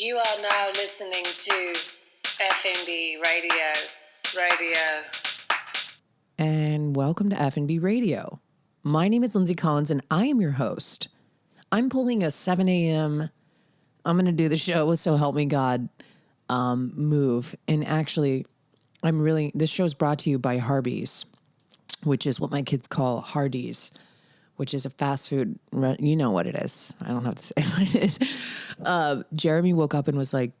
You are now listening to F&B Radio. And welcome to F&B Radio. My name is Lindsay Collins, and I am your host. I'm pulling a 7 a.m. I'm going to do the show, so help me God, move. And actually, this show is brought to you by Hardee's, which is what my kids call Hardee's, which is a fast food. You know what it is. I don't have to say what it is. Jeremy woke up and was like,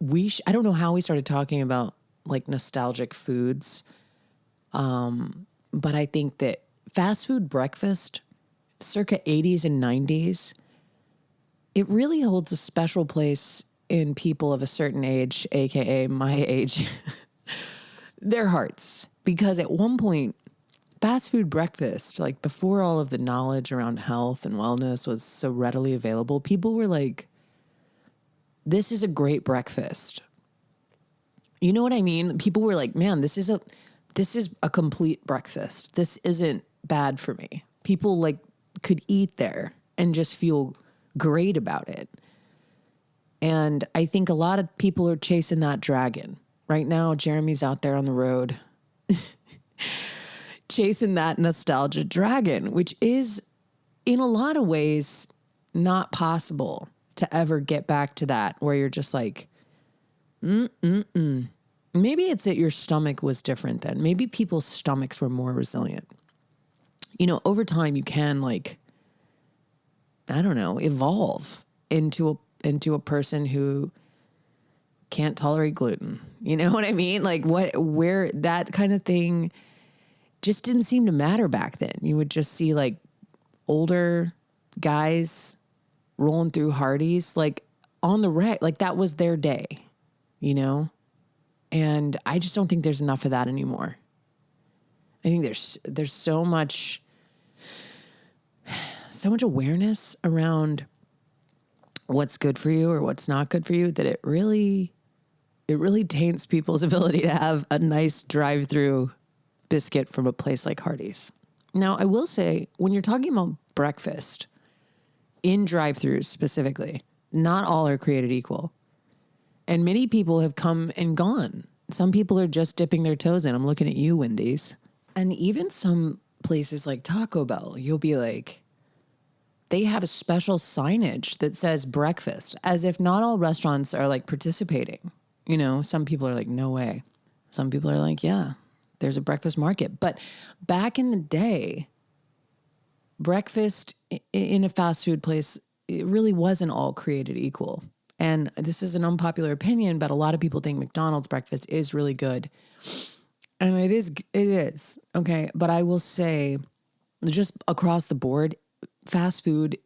I don't know how we started talking about like nostalgic foods. But I think that fast food breakfast, circa 80s and 90s, it really holds a special place in people of a certain age, aka my age, their hearts. Because at one point, fast food breakfast, like before all of the knowledge around health and wellness was so readily available, people were like, this is a great breakfast. You know what I mean? People were like, man, this is a complete breakfast. This isn't bad for me. People like could eat there and just feel great about it. And I think a lot of people are chasing that dragon. Right now, Jeremy's out there on the road chasing that nostalgia dragon, which is in a lot of ways not possible to ever get back to that where you're just like, Maybe it's that your stomach was different then. Maybe people's stomachs were more resilient. You know, over time you can evolve into a person who can't tolerate gluten. You know what I mean? Like where that kind of thing just didn't seem to matter back then. You would just see like older guys rolling through Hardee's like on the wreck, like that was their day, you know? And I just don't think there's enough of that anymore. I think there's so much awareness around what's good for you or what's not good for you that it really taints people's ability to have a nice drive-through biscuit from a place like Hardee's. Now, I will say, when you're talking about breakfast in drive-thrus specifically, not all are created equal. And many people have come and gone. Some people are just dipping their toes in. I'm looking at you, Wendy's. And even some places like Taco Bell, you'll be like, they have a special signage that says breakfast, as if not all restaurants are like participating. You know, some people are like, no way. Some people are like, yeah, there's a breakfast market. But back in the day, breakfast in a fast food place, it really wasn't all created equal. And this is an unpopular opinion, but a lot of people think McDonald's breakfast is really good. And it is. Okay. But I will say, just across the board, fast food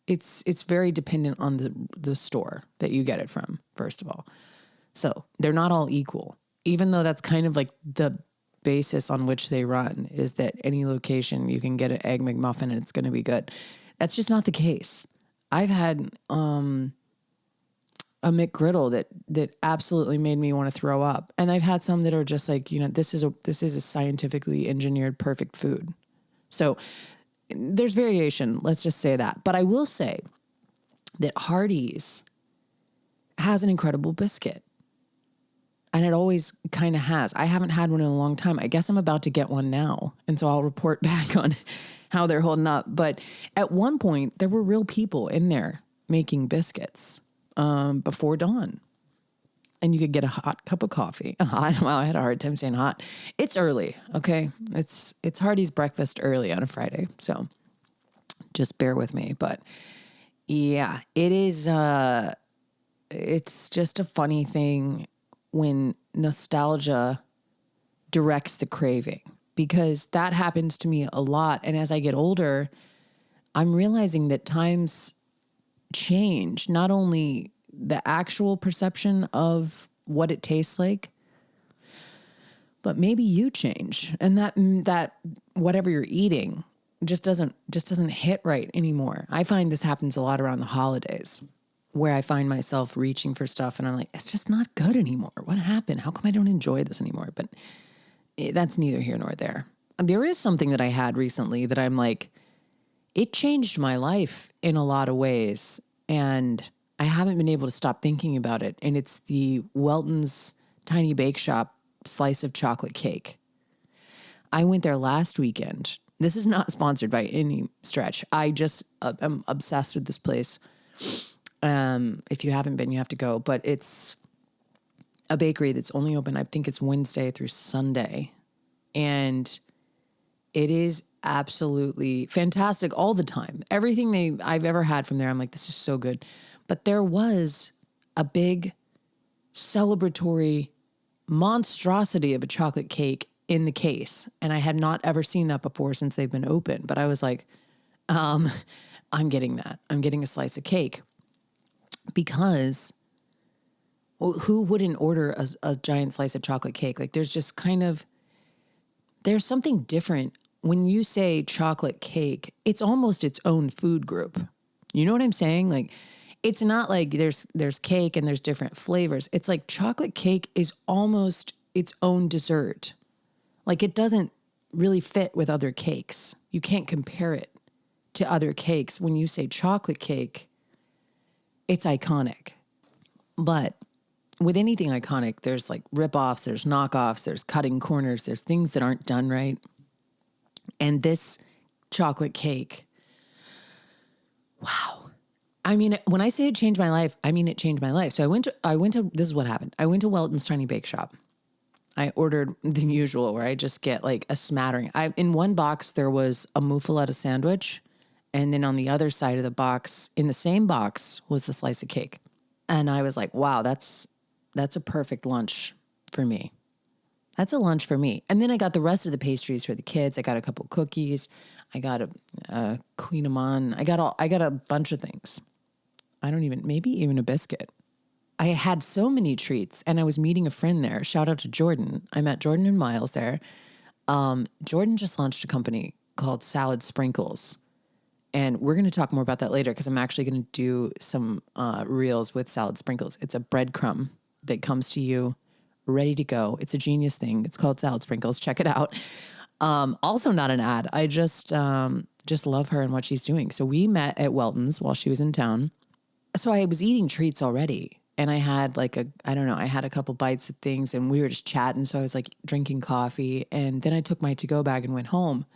it's very dependent on the store that you get it from, first of all. So they're not all equal, even though that's kind of like the basis on which they run, is that any location you can get an Egg McMuffin and it's going to be good. That's just not the case. I've had a McGriddle that absolutely made me want to throw up. And I've had some that are just like, you know, this is a scientifically engineered perfect food. So there's variation, let's just say that. But I will say that Hardee's has an incredible biscuit. And it always kind of has. I haven't had one in a long time. I guess I'm about to get one now. And so I'll report back on how they're holding up. But at one point, there were real people in there making biscuits before dawn. And you could get a hot cup of coffee. Wow, I had a hard time saying hot. It's early, okay? It's Hardee's breakfast early on a Friday. So just bear with me. But yeah, it is, it's just a funny thing when nostalgia directs the craving, because that happens to me a lot. And as I get older, I'm realizing that times change, not only the actual perception of what it tastes like, but maybe you change, and that whatever you're eating just doesn't hit right anymore. I find this happens a lot around the holidays, where I find myself reaching for stuff and I'm like, it's just not good anymore. What happened? How come I don't enjoy this anymore? But that's neither here nor there. There is something that I had recently that I'm like, it changed my life in a lot of ways. And I haven't been able to stop thinking about it. And it's the Welton's Tiny Bakeshop slice of chocolate cake. I went there last weekend. This is not sponsored by any stretch. I just am obsessed with this place. If you haven't been, you have to go. But it's a bakery that's only open, I think it's Wednesday through Sunday. And it is absolutely fantastic all the time. Everything I've ever had from there, I'm like, this is so good. But there was a big celebratory monstrosity of a chocolate cake in the case. And I had not ever seen that before since they've been open. But I was like, I'm getting that. I'm getting a slice of cake. Because who wouldn't order a giant slice of chocolate cake? Like there's just there's something different. When you say chocolate cake, it's almost its own food group. You know what I'm saying? Like, it's not like there's cake and there's different flavors. It's like chocolate cake is almost its own dessert. Like it doesn't really fit with other cakes. You can't compare it to other cakes. When you say chocolate cake, it's iconic. But with anything iconic, there's like ripoffs, there's knockoffs, there's cutting corners, there's things that aren't done right. And this chocolate cake, wow. I mean, when I say it changed my life, I mean it changed my life. So I went to this is what happened. I went to Welton's Tiny Bakeshop. I ordered the usual where I just get like a smattering. In one box, there was a muffaletta sandwich. And then on the other side of the box, in the same box, was the slice of cake. And I was like, wow, that's a perfect lunch for me. That's a lunch for me. And then I got the rest of the pastries for the kids. I got a couple cookies. I got a Queen Amman. I got a bunch of things. Maybe even a biscuit. I had so many treats, and I was meeting a friend there. Shout out to Jordan. I met Jordan and Miles there. Jordan just launched a company called Salad Sprinkles. And we're going to talk more about that later because I'm actually going to do some reels with Salad Sprinkles. It's a breadcrumb that comes to you ready to go. It's a genius thing. It's called Salad Sprinkles. Check it out. Also not an ad. I just love her and what she's doing. So we met at Welton's while she was in town. So I was eating treats already. And I had I had a couple bites of things and we were just chatting. So I was like drinking coffee. And then I took my to-go bag and went home.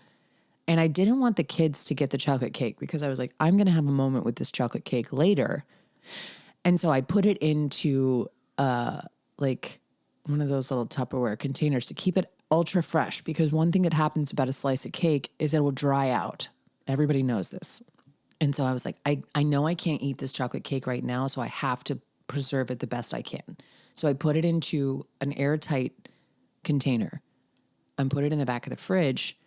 And I didn't want the kids to get the chocolate cake because I was like, I'm going to have a moment with this chocolate cake later. And so I put it into like one of those little Tupperware containers to keep it ultra fresh. Because one thing that happens about a slice of cake is it will dry out. Everybody knows this. And so I was like, I know I can't eat this chocolate cake right now, so I have to preserve it the best I can. So I put it into an airtight container and put it in the back of the fridge.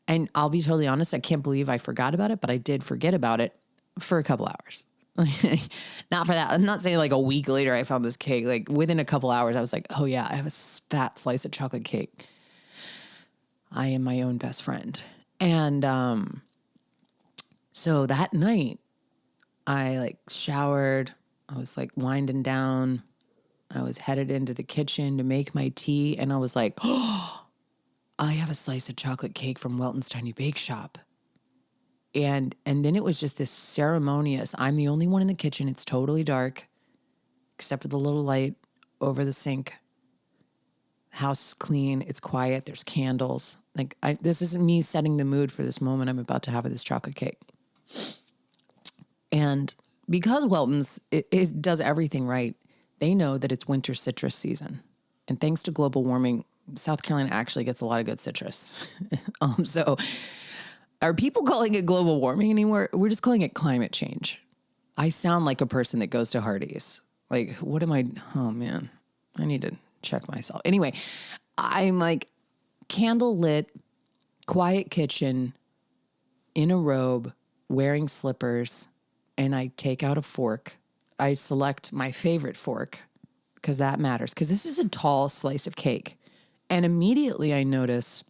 And I'll be totally honest, I can't believe I forgot about it, but I did forget about it for a couple hours. Not for that. I'm not saying like a week later I found this cake. Like within a couple hours, I was like, oh yeah, I have a fat slice of chocolate cake. I am my own best friend. And so that night, I like showered. I was like winding down. I was headed into the kitchen to make my tea. And I was like, oh, I have a slice of chocolate cake from Welton's Tiny Bakeshop. And then it was just this ceremonious, I'm the only one in the kitchen. It's totally dark, except for the little light over the sink. House is clean. It's quiet. There's candles. Like this isn't me setting the mood for this moment I'm about to have with this chocolate cake. And because Welton's it does everything right, they know that it's winter citrus season. And thanks to global warming, South Carolina actually gets a lot of good citrus. So are people calling it global warming anymore? We're just calling it climate change. I sound like a person that goes to Hardee's. Like, what am I? Oh man, I need to check myself. Anyway, I'm like candle lit, quiet kitchen, in a robe, wearing slippers, and I take out a fork. I select my favorite fork because that matters. Because this is a tall slice of cake. And immediately I notice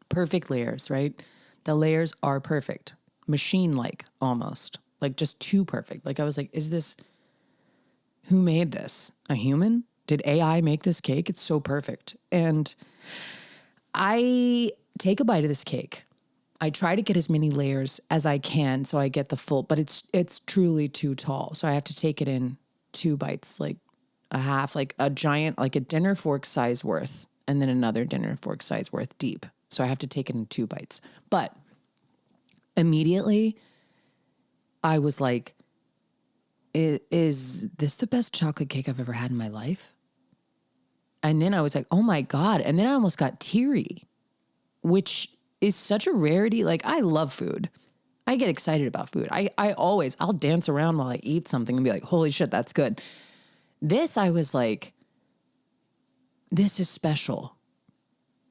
perfect layers, right? The layers are perfect. Machine-like almost. Like just too perfect. Like I was like, who made this? A human? Did AI make this cake? It's so perfect. And I take a bite of this cake. I try to get as many layers as I can so I get the full, but it's truly too tall. So I have to take it in 2 bites, like a half, like a giant, like a dinner fork size worth, and then another dinner fork size worth deep. So I have to take it in 2 bites. But immediately I was like, is this the best chocolate cake I've ever had in my life? And then I was like, oh my God. And then I almost got teary, which is such a rarity. Like, I love food. I get excited about food. I'll dance around while I eat something and be like, holy shit, that's good. This, I was like, this is special.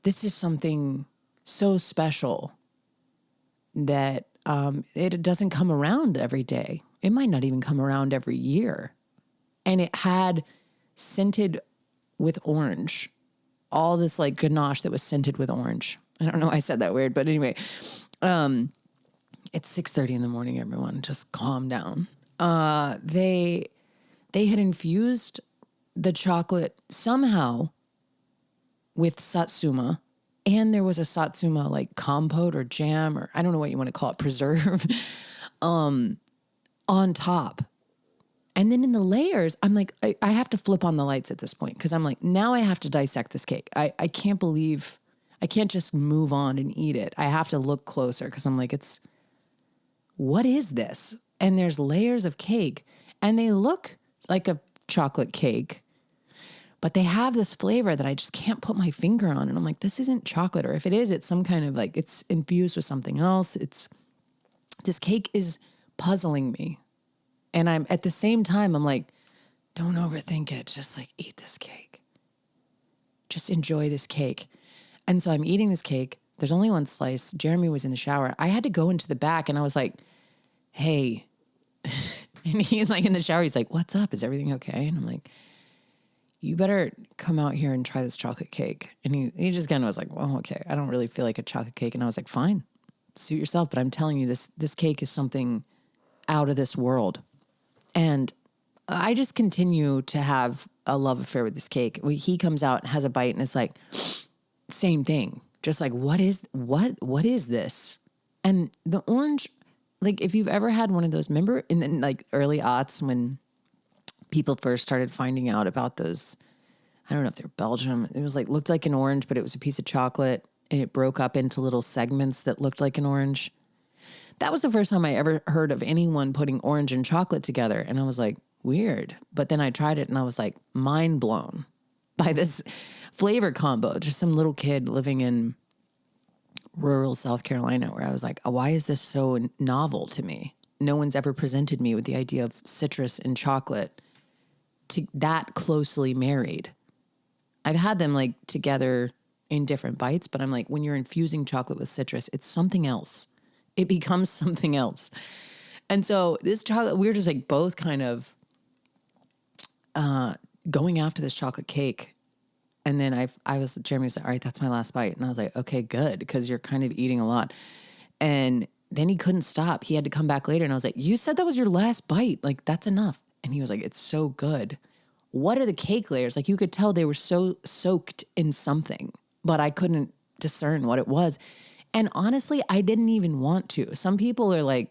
This is something so special that it doesn't come around every day. It might not even come around every year. And it had scented with orange, all this like ganache that was scented with orange. I don't know why I said that weird, but anyway, it's 6:30 in the morning, everyone. Just calm down. They had infused the chocolate somehow with satsuma, and there was a satsuma like compote or jam, or I don't know what you want to call it, preserve, on top. And then in the layers, I'm like, I have to flip on the lights at this point because I'm like, now I have to dissect this cake. I can't believe, I can't just move on and eat it. I have to look closer because I'm like, what is this? And there's layers of cake and they look like a chocolate cake, but they have this flavor that I just can't put my finger on. And I'm like, this isn't chocolate. Or if it is, it's some kind of like, it's infused with something else. This cake is puzzling me. And I'm at the same time, I'm like, don't overthink it. Just like eat this cake. Just enjoy this cake. And so I'm eating this cake. There's only one slice. Jeremy was in the shower. I had to go into the back and I was like, hey, and he's like in the shower. He's like, what's up? Is everything okay? And I'm like, you better come out here and try this chocolate cake. And he just kind of was like, well, okay, I don't really feel like a chocolate cake. And I was like, fine, suit yourself. But I'm telling you, this cake is something out of this world. And I just continue to have a love affair with this cake. He comes out and has a bite and it's like, same thing. Just like, what is this? And the orange, like if you've ever had one of those, remember in the like early aughts when people first started finding out about those, I don't know if they're Belgium. It was like, looked like an orange, but it was a piece of chocolate and it broke up into little segments that looked like an orange. That was the first time I ever heard of anyone putting orange and chocolate together. And I was like, weird. But then I tried it and I was like mind blown by this flavor combo. Just some little kid living in rural South Carolina where I was like, oh, why is this so novel to me? No one's ever presented me with the idea of citrus and chocolate to that closely married. I've had them like together in different bites, but I'm like, when you're infusing chocolate with citrus, it's something else. It becomes something else. And so this chocolate, we were just like both kind of going after this chocolate cake. And then Jeremy was like, all right, that's my last bite. And I was like, okay, good. Because you're kind of eating a lot. And then he couldn't stop. He had to come back later. And I was like, you said that was your last bite. Like, that's enough. And he was like, it's so good. What are the cake layers? Like you could tell they were so soaked in something, but I couldn't discern what it was. And honestly, I didn't even want to. Some people are like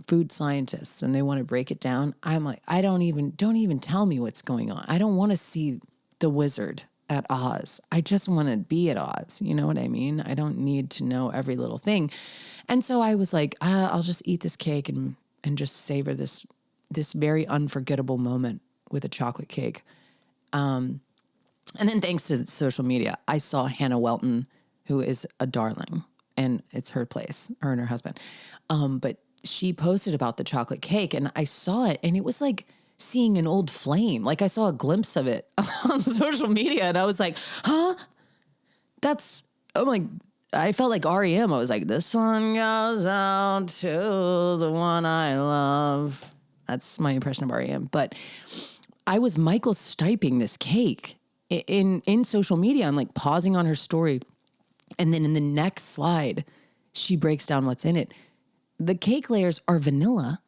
food scientists and they want to break it down. I'm like, don't even tell me what's going on. I don't want to see the wizard at Oz. I just want to be at Oz. You know what I mean? I don't need to know every little thing. And so I was like, I'll just eat this cake and just savor this very unforgettable moment with a chocolate cake. And then thanks to social media, I saw Hannah Welton, who is a darling, and it's her place, her and her husband. But she posted about the chocolate cake and I saw it and it was like seeing an old flame. Like I saw a glimpse of it on social media and I was like, huh? I'm like, I felt like REM. I was like, this one goes out to the one I love. That's my impression of REM. But I was Michael Stiping this cake in social media. I'm like pausing on her story. And then in the next slide, she breaks down what's in it. The cake layers are vanilla.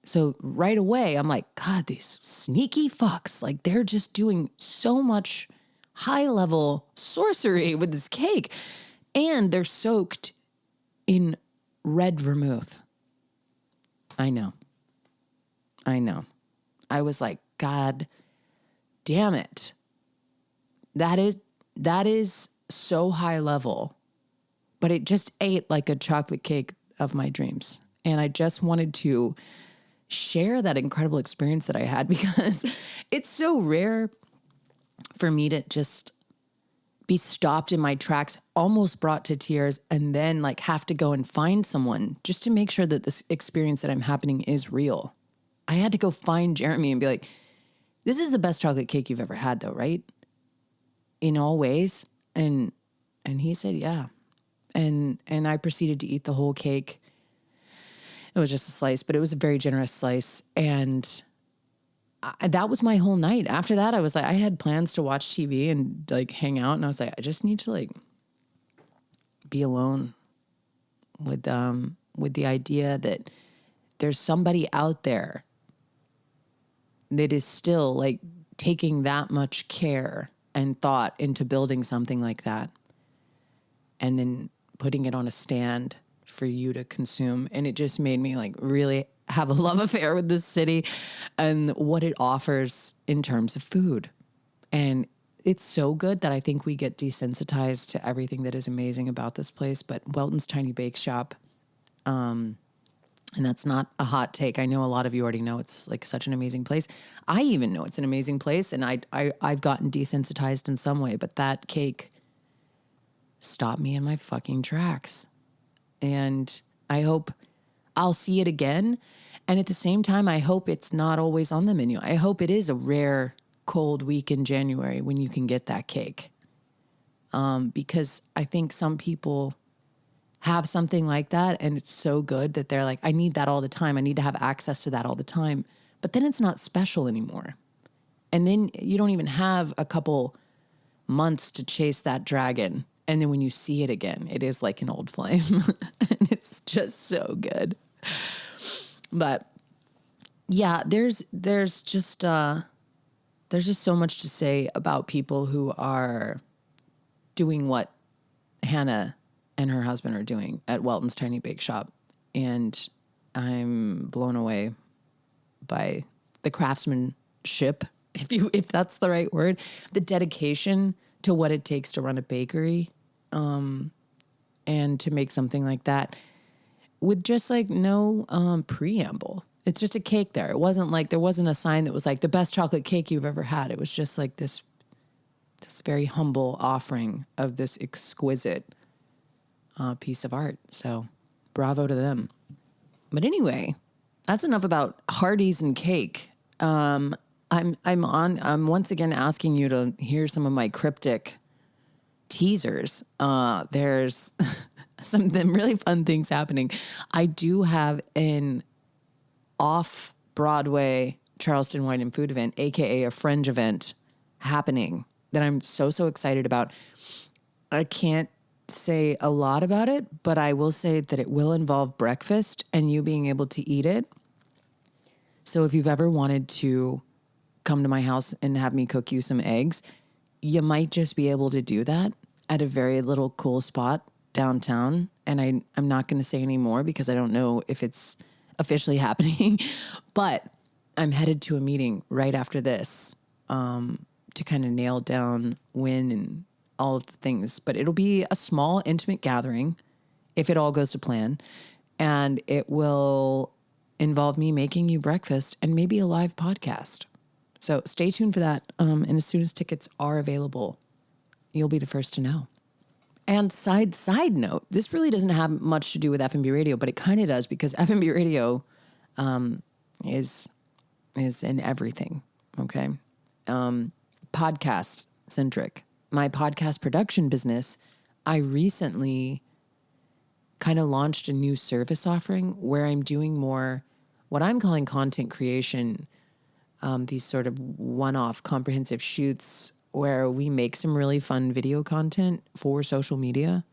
So right away, I'm like, God, these sneaky fucks. Like they're just doing so much high level sorcery with this cake. And they're soaked in red vermouth. I know. I was like, God damn it. That is so high level, but it just ate like a chocolate cake of my dreams. And I just wanted to share that incredible experience that I had because it's so rare for me to just be stopped in my tracks, almost brought to tears, and then like have to go and find someone just to make sure that this experience that I'm happening is real. I had to go find Jeremy and be like, this is the best chocolate cake you've ever had though, right? In all ways. And he said, yeah. And I proceeded to eat the whole cake. It was just a slice, but it was a very generous slice. And that was my whole night. After that, I was like, I had plans to watch TV and like hang out. And I was like, I just need to like be alone with the idea that there's somebody out there that is still like taking that much care and thought into building something like that. And then putting it on a stand for you to consume. And it just made me like really have a love affair with this city and what it offers in terms of food. And it's so good that I think we get desensitized to everything that is amazing about this place. But Welton's Tiny Bakeshop, and that's not a hot take. I know a lot of you already know it's like such an amazing place. I even know it's an amazing place, and I've gotten desensitized in some way, but that cake stopped me in my fucking tracks. And I hope I'll see it again. And at the same time, I hope it's not always on the menu. I hope it is a rare cold week in January when you can get that cake. Because I think some people have something like that and it's so good that they're like, I need that all the time. I need to have access to that all the time. But then it's not special anymore. And then you don't even have a couple months to chase that dragon. And then when you see it again, it is like an old flame. And it's just so good. But yeah, there's just so much to say about people who are doing what Hannah and her husband are doing at Welton's Tiny Bakeshop. And I'm blown away by the craftsmanship, if that's the right word, the dedication to what it takes to run a bakery, and to make something like that with just like no preamble. It's just a cake there. It wasn't like, there wasn't a sign that was like the best chocolate cake you've ever had. It was just like this very humble offering of this exquisite piece of art. So bravo to them. But anyway, that's enough about Hardee's and cake. I'm once again asking you to hear some of my cryptic teasers. There's some really fun things happening. I do have an off-Broadway Charleston Wine and Food event, aka a fringe event, happening that I'm so excited about. I can't say a lot about it, but I will say that it will involve breakfast and you being able to eat it. So if you've ever wanted to come to my house and have me cook you some eggs, you might just be able to do that at a very little cool spot downtown. And I'm not going to say any more because I don't know if it's officially happening, but I'm headed to a meeting right after this to kind of nail down when and all of the things. But it'll be a small, intimate gathering if it all goes to plan. And it will involve me making you breakfast and maybe a live podcast. So stay tuned for that. And as soon as tickets are available, you'll be the first to know. And side note, this really doesn't have much to do with F&B Radio, but it kind of does because F&B Radio is in everything, okay? Podcast centric. My podcast production business, I recently kind of launched a new service offering where I'm doing more what I'm calling content creation, these sort of one-off comprehensive shoots where we make some really fun video content for social media.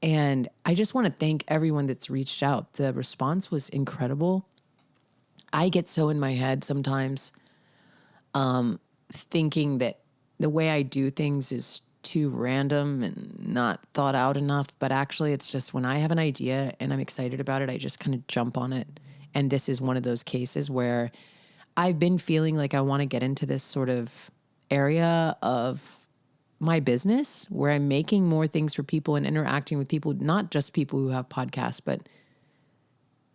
And I just want to thank everyone that's reached out. The response was incredible. I get so in my head sometimes, thinking that the way I do things is too random and not thought out enough, but actually it's just when I have an idea and I'm excited about it, I just kind of jump on it. And this is one of those cases where I've been feeling like I want to get into this sort of area of my business where I'm making more things for people and interacting with people, not just people who have podcasts, but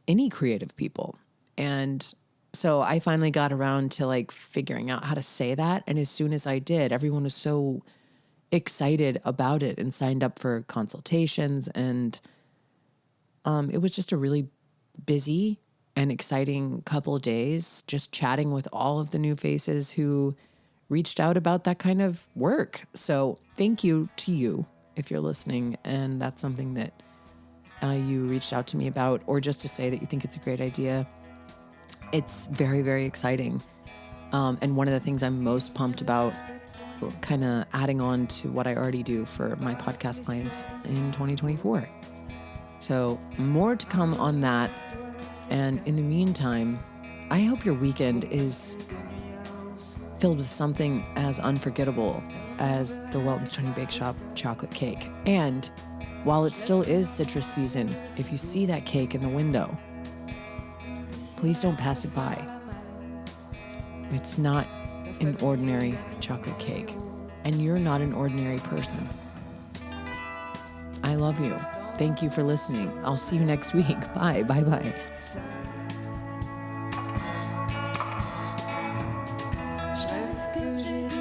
any creative people. And so I finally got around to like figuring out how to say that. And as soon as I did, everyone was so excited about it and signed up for consultations. And it was just a really busy and exciting couple days just chatting with all of the new faces who reached out about that kind of work. So thank you to you if you're listening and that's something that you reached out to me about, or just to say that you think it's a great idea. It's very, very exciting. And one of the things I'm most pumped about, kind of adding on to what I already do for my podcast clients in 2024. So more to come on that. And in the meantime, I hope your weekend is filled with something as unforgettable as the Welton's Tony Bakeshop chocolate cake. And while it still is citrus season, if you see that cake in the window, please don't pass it by. It's not an ordinary chocolate cake, and you're not an ordinary person. I love you. Thank you for listening. I'll see you next week. Bye. Bye. Je rêve que j'ai